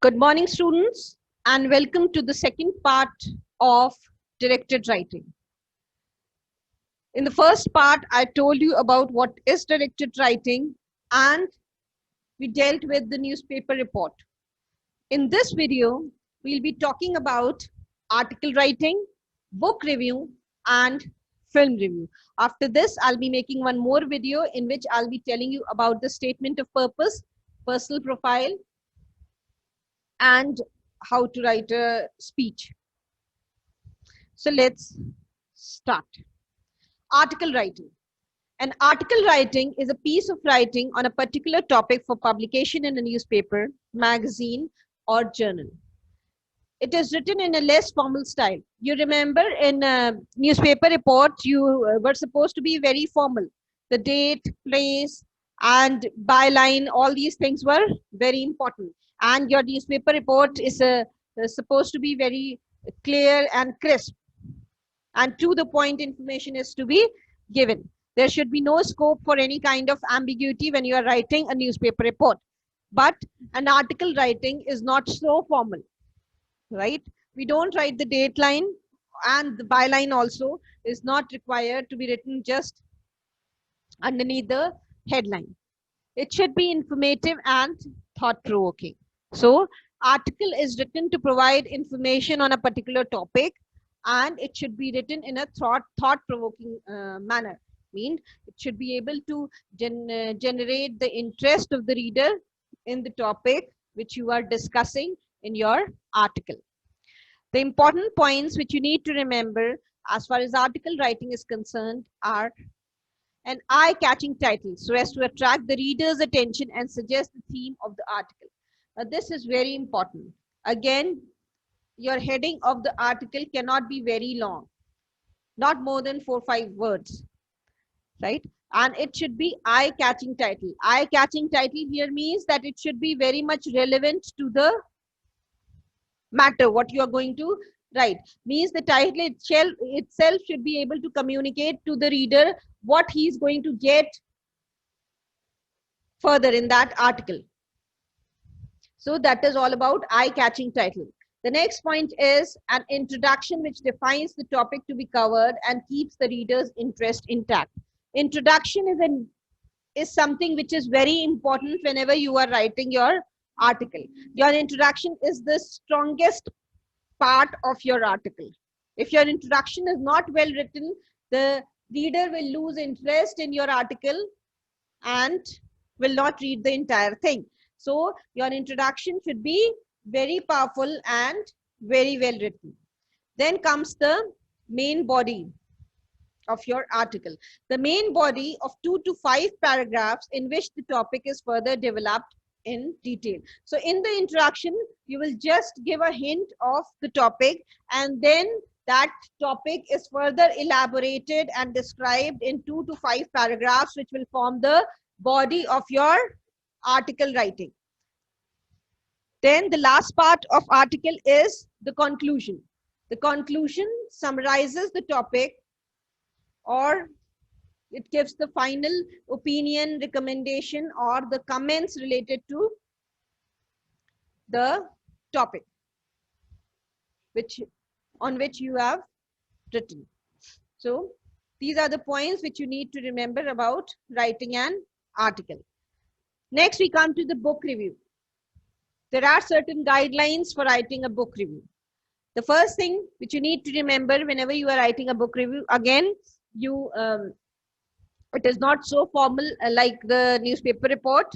Good morning, students, and welcome to the second part of directed writing. In the first part, I told you about what is directed writing and we dealt with the newspaper report. In this video, we'll be talking about article writing, book review, and film review. After this, I'll be making one more video in which I'll be telling you about the statement of purpose, personal profile, and how to write a speech. So let's start. Article writing. An article writing is a piece of writing on a particular topic for publication in a newspaper, magazine, or journal. It is written in a less formal style. You remember in a newspaper report, you were supposed to be very formal. The date, place, and byline, all these things were very important. And your newspaper report is supposed to be very clear and crisp. And to the point information is to be given. There should be no scope for any kind of ambiguity when you are writing a newspaper report. But an article writing is not so formal, right? We don't write the date line, and the byline also is not required to be written just underneath the headline. It should be informative and thought-provoking. So, article is written to provide information on a particular topic, and it should be written in a thought-provoking manner. Means it should be able to generate the interest of the reader in the topic which you are discussing in your article. The important points which you need to remember as far as article writing is concerned are an eye-catching title so as to attract the reader's attention and suggest the theme of the article. Now, this is very important. Again, your heading of the article cannot be very long, not more than 4 or 5 words, right? And it should be eye-catching title. Eye-catching title here means that it should be very much relevant to the matter what you are going to write. Means the title itself should be able to communicate to the reader what he is going to get further in that article. So that is all about eye-catching title. The next point is an introduction which defines the topic to be covered and keeps the reader's interest intact. Introduction is something which is very important whenever you are writing your article. Your introduction is the strongest part of your article. If your introduction is not well written, the reader will lose interest in your article and will not read the entire thing. So your introduction should be very powerful and very well written. Then comes the main body of your article. The main body of 2 to 5 paragraphs in which the topic is further developed in detail. So in the introduction, you will just give a hint of the topic, and then that topic is further elaborated and described in 2 to 5 paragraphs, which will form the body of your article writing. Then the last part of article is the conclusion. The conclusion summarizes the topic, or it gives the final opinion, recommendation, or the comments related to the topic on which you have written. So these are the points which you need to remember about writing an article. Next, we come to the book review. There are certain guidelines for writing a book review. The first thing which you need to remember whenever you are writing a book review, again, it is not so formal like the newspaper report.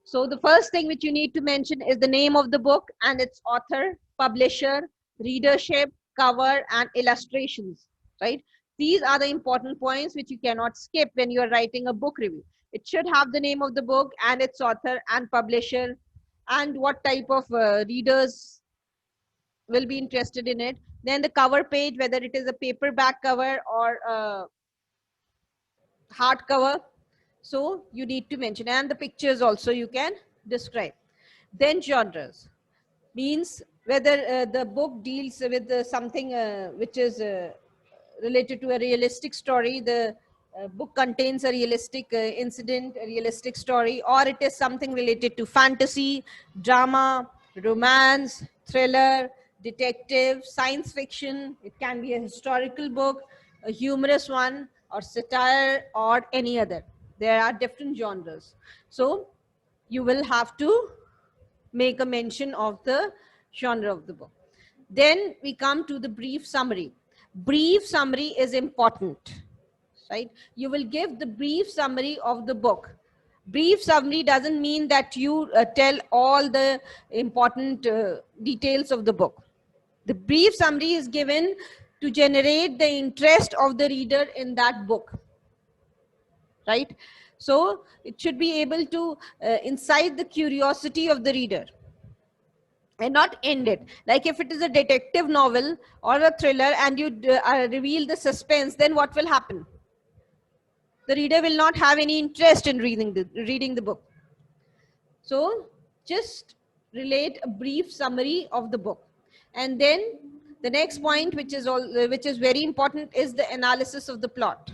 So the first thing which you need to mention is the name of the book and its author, publisher, readership, cover, and illustrations, right? These are the important points which you cannot skip when you are writing a book review. It should have the name of the book and its author and publisher and what type of readers will be interested in it. Then the cover page, whether it is a paperback cover or a hardcover. So you need to mention, and the pictures also you can describe. Then genres, means whether the book deals with something which is related to a realistic story, the book contains a realistic incident, a realistic story, or it is something related to fantasy, drama, romance, thriller, detective, science fiction. It can be a historical book, a humorous one, or satire, or any other. There are different genres. So you will have to make a mention of the genre of the book. Then we come to the brief summary. Brief summary is important, right? You will give the brief summary of the book. Brief summary doesn't mean that you tell all the important details of the book. The brief summary is given to generate the interest of the reader in that book, right? So it should be able to incite the curiosity of the reader and not end it. Like if it is a detective novel or a thriller and you reveal the suspense, then what will happen? The reader will not have any interest in reading the book. So just relate a brief summary of the book. And then the next point, which is very important, is the analysis of the plot.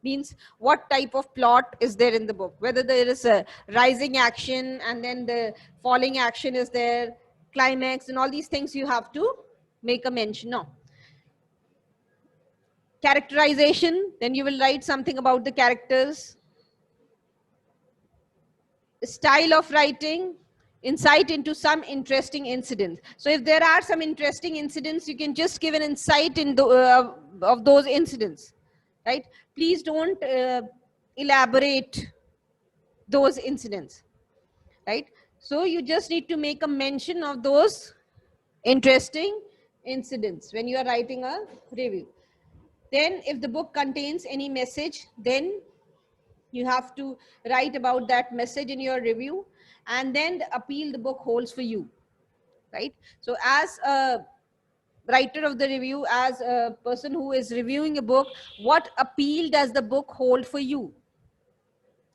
Means what type of plot is there in the book, whether there is a rising action and then the falling action is there, climax, and all these things you have to make a mention. No. Characterization, then you will write something about the characters. Style of writing, insight into some interesting incidents. So if there are some interesting incidents, you can just give an insight in of those incidents, right? Please don't elaborate those incidents, right? So you just need to make a mention of those interesting incidents when you are writing a review. Then if the book contains any message, then you have to write about that message in your review, and then the appeal the book holds for you, right? So as a writer of the review, as a person who is reviewing a book, what appeal does the book hold for you?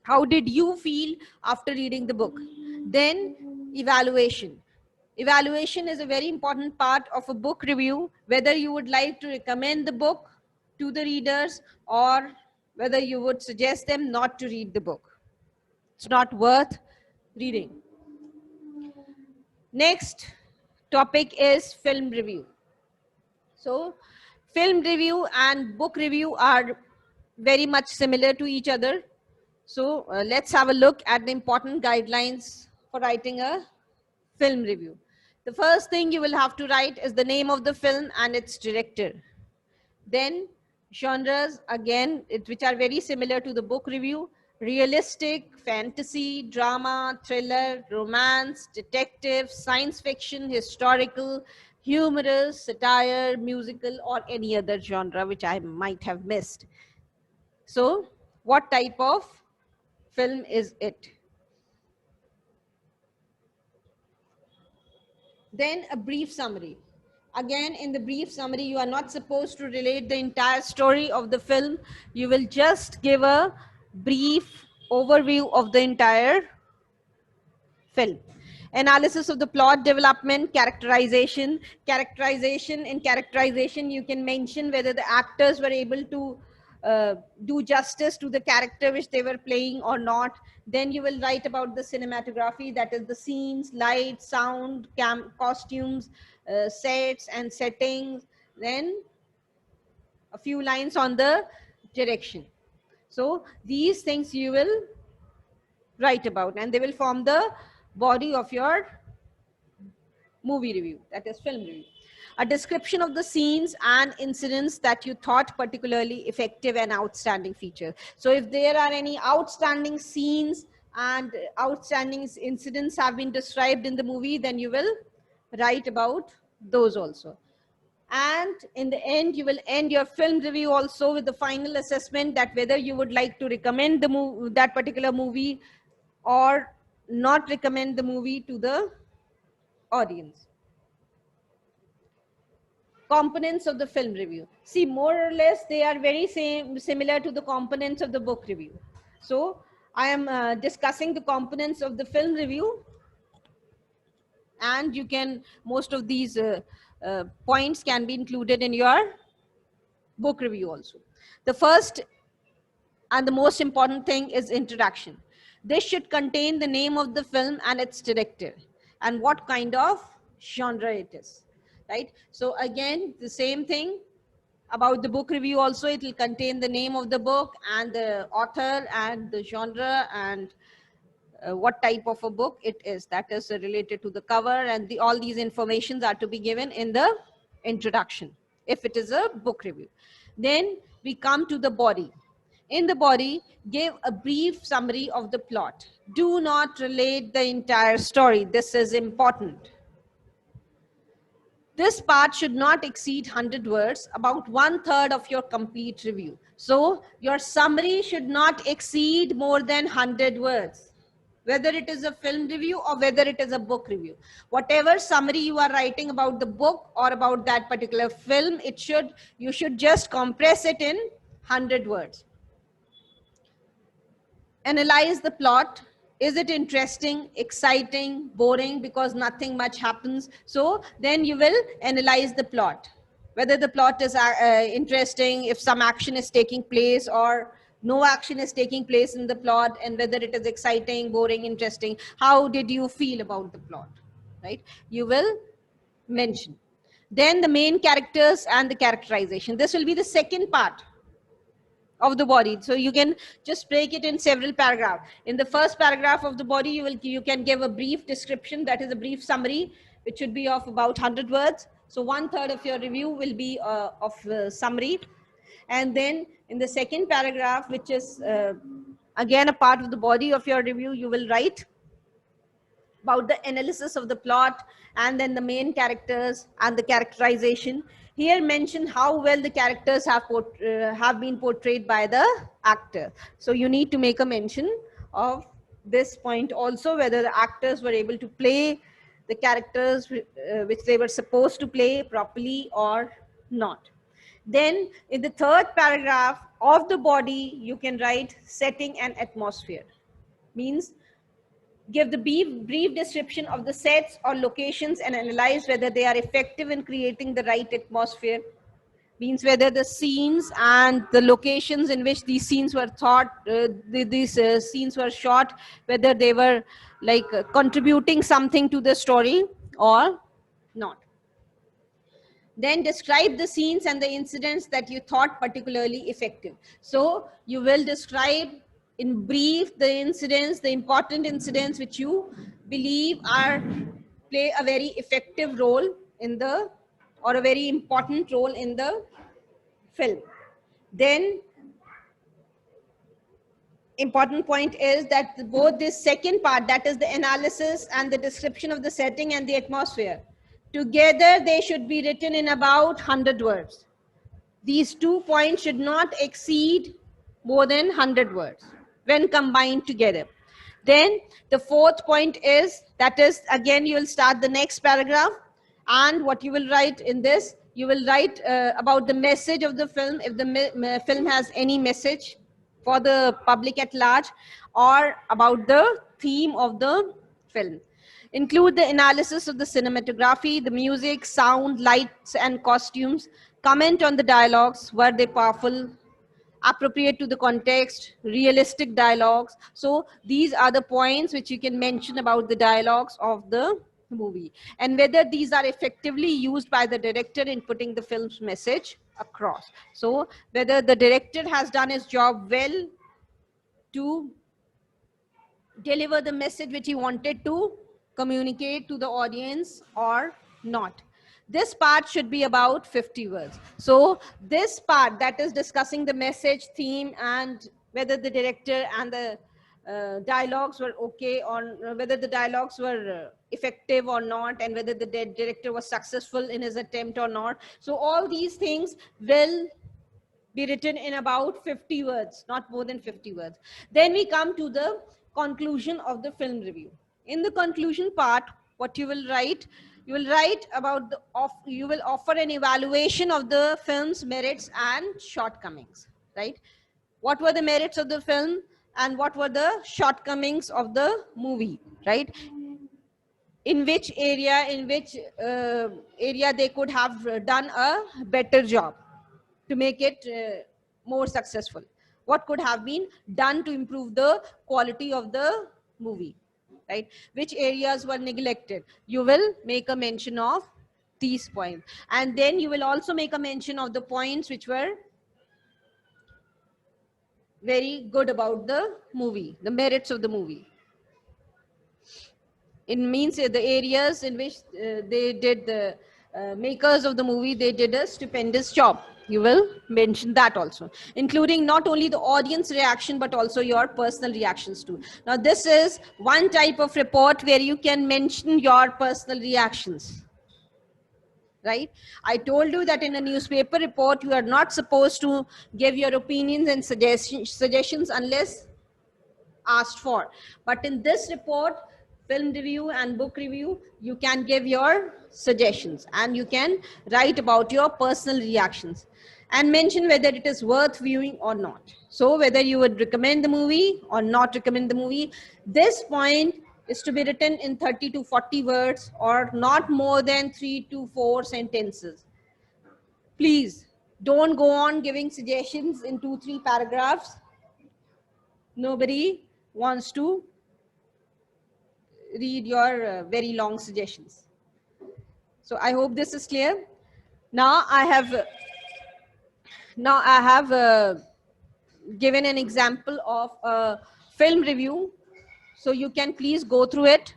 How did you feel after reading the book? Then evaluation. Evaluation is a very important part of a book review, whether you would like to recommend the book to the readers or whether you would suggest them not to read the book. It's not worth reading. Next topic is film review. So film review and book review are very much similar to each other. So let's have a look at the important guidelines for writing a film review. The first thing you will have to write is the name of the film and its director. Then genres, again, which are very similar to the book review: realistic, fantasy, drama, thriller, romance, detective, science fiction, historical, humorous, satire, musical, or any other genre which I might have missed. So what type of film is it? Then a brief summary. Again, in the brief summary, you are not supposed to relate the entire story of the film. You will just give a brief overview of the entire film. Analysis of the plot development, characterization. In characterization, you can mention whether the actors were able to do justice to the character which they were playing or not. Then you will write about the cinematography, that is the scenes, light, sound, costumes, sets and settings. Then a few lines on the direction. So these things you will write about, and they will form the body of your movie review, that is film review. A description of the scenes and incidents that you thought particularly effective and outstanding features. So if there are any outstanding scenes and outstanding incidents have been described in the movie, then you will write about those also. And in the end, you will end your film review also with the final assessment that whether you would like to recommend that particular movie or not recommend the movie to the audience. Components of the film review. See, more or less, they are very similar to the components of the book review. So I am discussing the components of the film review, and you can, most of these points can be included in your book review also. The first and the most important thing is introduction. This should contain the name of the film and its director. and what kind of genre it is, right? So again, the same thing about the book review also. It will contain the name of the book and the author and the genre and what type of a book it is, that is related to the cover, and all these informations are to be given in the introduction if it is a book review. Then we come to the body. In the body, give a brief summary of the plot. Do not relate the entire story. This is important. This part should not exceed 100 words, about 1/3 of your complete review. So your summary should not exceed more than 100 words, whether it is a film review or whether it is a book review. Whatever summary you are writing about the book or about that particular film, you should just compress it in 100 words. Analyze the plot. Is it interesting, exciting, boring, because nothing much happens? So then you will analyze the plot, whether the plot is interesting, if some action is taking place or no action is taking place in the plot, and whether it is exciting, boring, interesting. How did you feel about the plot, right? You will mention. Then the main characters and the characterization. This will be the second part of the body. So you can just break it in several paragraphs. In the first paragraph of the body, you can give a brief description, that is a brief summary, which should be of about 100 words. So 1/3 of your review will be of summary. And then in the second paragraph, which is again a part of the body of your review, you will write about the analysis of the plot, and then the main characters and the characterization. Here mention how well the characters have been portrayed by the actor. So you need to make a mention of this point also, whether the actors were able to play the characters which they were supposed to play properly or not. Then in the third paragraph of the body, you can write setting and atmosphere. Means give the brief description of the sets or locations and analyze whether they are effective in creating the right atmosphere. Means whether the scenes and the locations in which these scenes were scenes were shot, whether they were like contributing something to the story or not. Then describe the scenes and the incidents that you thought particularly effective. So you will describe in brief the incidents, the important incidents which you believe play a very effective role in the, or a very important role in the film. Then important point is that both this second part, that is the analysis and the description of the setting and the atmosphere, together they should be written in about 100 words. These 2 points should not exceed more than 100 words when combined together. Then the fourth point is, that is again you will start the next paragraph, and what you will write in this, you will write about the message of the film, if the film has any message for the public at large, or about the theme of the film. Include the analysis of the cinematography, the music, sound, lights, and costumes. Comment on the dialogues. Were they powerful, appropriate to the context, realistic dialogues? So these are the points which you can mention about the dialogues of the movie, and whether these are effectively used by the director in putting the film's message across. So whether the director has done his job well to deliver the message which he wanted to communicate to the audience or not. This part should be about 50 words. So this part, that is discussing the message, theme, and whether the director and the dialogues were okay, or whether the dialogues were effective or not, and whether the director was successful in his attempt or not. So all these things will be written in about 50 words, not more than 50 words. Then we come to the conclusion of the film review. In the conclusion part, what you will write, you will write about you will offer an evaluation of the film's merits and shortcomings, right? What were the merits of the film and what were the shortcomings of the movie, right? In which area they could have done a better job to make it more successful. What could have been done to improve the quality of the movie? right? Which areas were neglected? You will make a mention of these points. And then you will also make a mention of the points which were very good about the movie, the merits of the movie. It means the areas in which they did the makers of the movie, they did a stupendous job. You will mention that also, including not only the audience reaction, but also your personal reactions too. Now, this is one type of report where you can mention your personal reactions. Right? I told you that in a newspaper report, you are not supposed to give your opinions and suggestions unless asked for. But in this report, film review and book review, you can give your suggestions and you can write about your personal reactions and mention whether it is worth viewing or not. So whether you would recommend the movie or not recommend the movie, this point is to be written in 30 to 40 words or not more than 3 to 4 sentences. Please don't go on giving suggestions in 2-3 paragraphs. Nobody wants to read your very long suggestions. So I hope this is clear. Now I have given an example of a film review. So you can please go through it.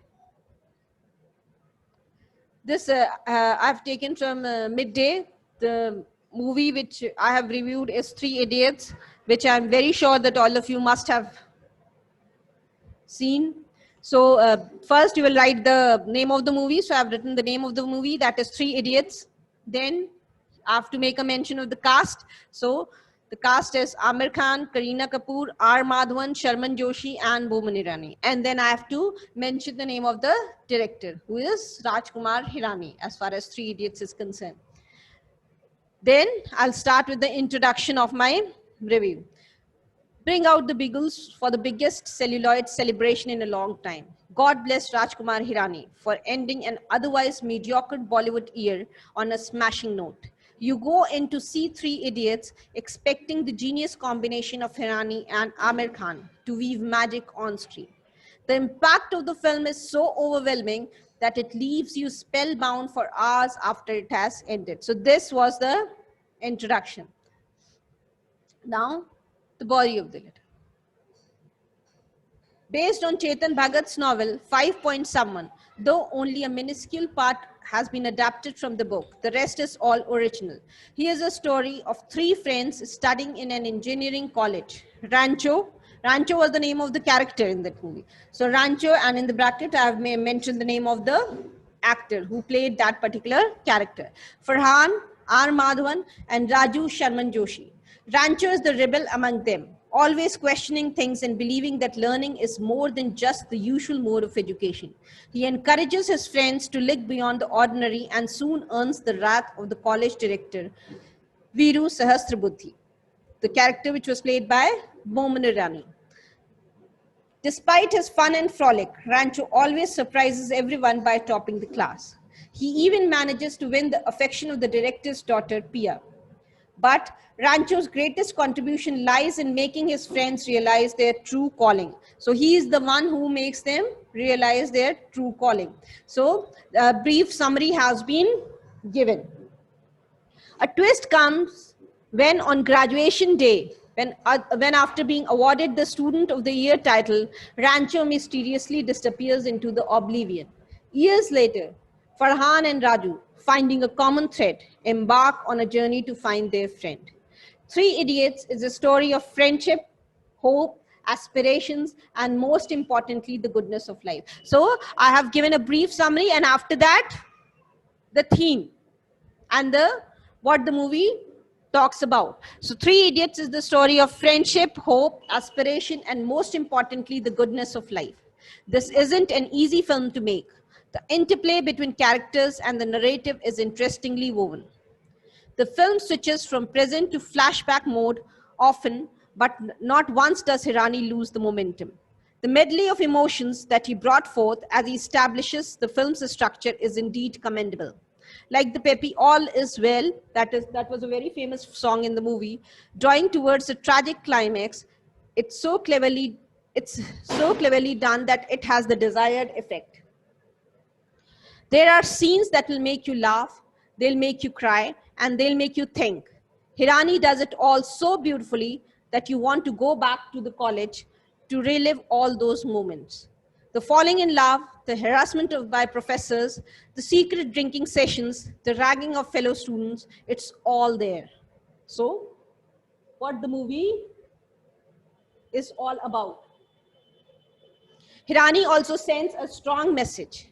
This I've taken from Midday. The movie which I have reviewed is Three Idiots, which I'm very sure that all of you must have seen. So first you will write the name of the movie. So I've written the name of the movie, that is Three Idiots. Then I have to make a mention of the cast. So the cast is Aamir Khan, Kareena Kapoor, R. Madhavan, Sharman Joshi, and Boman Irani. And then I have to mention the name of the director, who is Rajkumar Hirani, as far as Three Idiots is concerned. Then I'll start with the introduction of my review. Bring out the Beagles for the biggest celluloid celebration in a long time. God bless Rajkumar Hirani for ending an otherwise mediocre Bollywood year on a smashing note. You go in to see Three Idiots expecting the genius combination of Hirani and Aamir Khan to weave magic on screen. The impact of the film is so overwhelming that it leaves you spellbound for hours after it has ended. So this was the introduction. Now, the body of the letter. Based on Chetan Bhagat's novel, 5 Point Someone, though only a minuscule part has been adapted from the book, the rest is all original. Here's a story of three friends studying in an engineering college. Rancho was the name of the character in that movie. So Rancho, and in the bracket, I have mentioned the name of the actor who played that particular character. Farhan, R. Madhavan, and Raju Sharman Joshi. Rancho is the rebel among them, always questioning things and believing that learning is more than just the usual mode of education. He encourages his friends to look beyond the ordinary and soon earns the wrath of the college director, Viru Sahasrabuddhi, the character which was played by Boman Irani. Despite his fun and frolic, Rancho always surprises everyone by topping the class. He even manages to win the affection of the director's daughter, Pia. But Rancho's greatest contribution lies in making his friends realize their true calling. So he is the one who makes them realize their true calling. So a brief summary has been given. A twist comes when on graduation day, when after being awarded the Student of the Year title, Rancho mysteriously disappears into the oblivion. Years later, Farhan and Raju, finding a common thread, embark on a journey to find their friend. Three Idiots is a story of friendship, hope, aspirations, and most importantly, the goodness of life. So I have given a brief summary, and after that, the theme and what the movie talks about. So Three Idiots is the story of friendship, hope, aspiration, and most importantly, the goodness of life. This isn't an easy film to make. The interplay between characters and the narrative is interestingly woven. The film switches from present to flashback mode often, but not once does Hirani lose the momentum. The medley of emotions that he brought forth as he establishes the film's structure is indeed commendable. Like the peppy All Is Well, that was a very famous song in the movie, drawing towards a tragic climax, it so cleverly it's so cleverly done that it has the desired effect. There are scenes that will make you laugh, they'll make you cry, and they'll make you think. Hirani does it all so beautifully that you want to go back to the college to relive all those moments. The falling in love, the harassment by professors, the secret drinking sessions, the ragging of fellow students, it's all there. So, what the movie is all about. Hirani also sends a strong message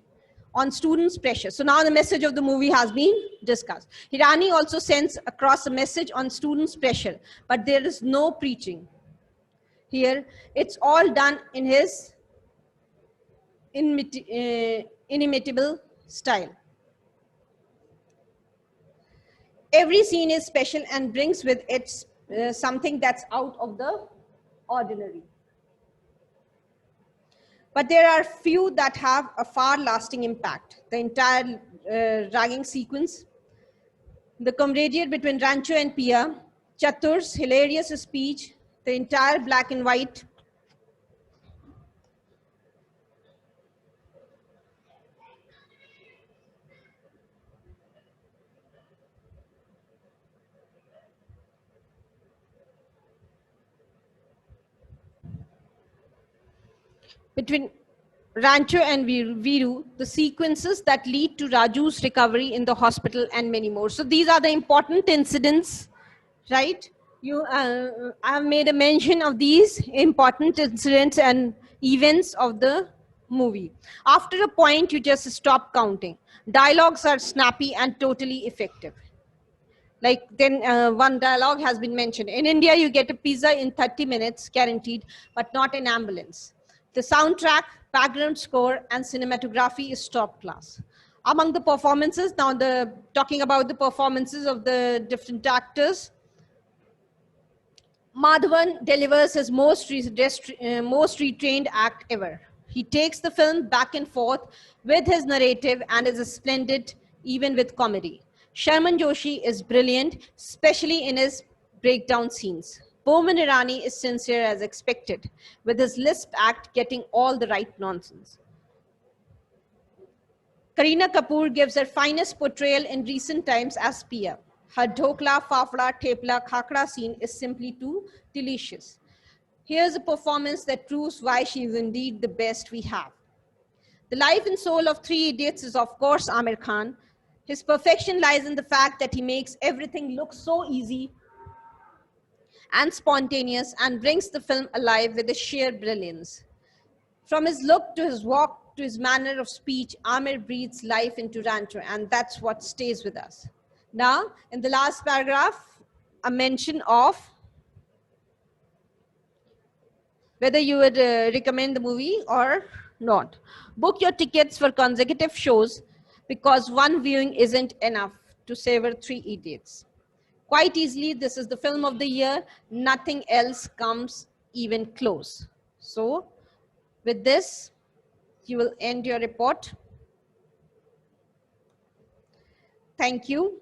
on students' pressure. So now the message of the movie has been discussed. Hirani also sends across a message on students' pressure, but there is no preaching. Here, it's all done in his inimitable style. Every scene is special and brings with it something that's out of the ordinary. But there are few that have a far-lasting impact. The entire ragging sequence, the camaraderie between Rancho and Pia, Chatur's hilarious speech, the entire black and white. Between Rancho and Viru, the sequences that lead to Raju's recovery in the hospital and many more. So these are the important incidents, right? I've made a mention of these important incidents and events of the movie. After a point, you just stop counting. Dialogues are snappy and totally effective. Like then one dialogue has been mentioned. In India, you get a pizza in 30 minutes, guaranteed, but not an ambulance. The soundtrack, background score, and cinematography is top class. Among the performances, now talking about the performances of the different actors, Madhavan delivers his most retrained act ever. He takes the film back and forth with his narrative and is splendid even with comedy. Sharman Joshi is brilliant, especially in his breakdown scenes. Boman Irani is sincere as expected, with his lisp act getting all the right nonsense. Kareena Kapoor gives her finest portrayal in recent times as Pia. Her dhokla, fafda, thepla, khakra scene is simply too delicious. Here's a performance that proves why she is indeed the best we have. The life and soul of Three Idiots is, of course, Aamir Khan. His perfection lies in the fact that he makes everything look so easy and spontaneous and brings the film alive with his sheer brilliance. From his look to his walk to his manner of speech, Aamir breathes life into Rancho, and that's what stays with us. Now, in the last paragraph, a mention of whether you would recommend the movie or not. Book your tickets for consecutive shows because one viewing isn't enough to savor Three Idiots. Quite easily, this is the film of the year. Nothing else comes even close. So, with this, you will end your report. Thank you.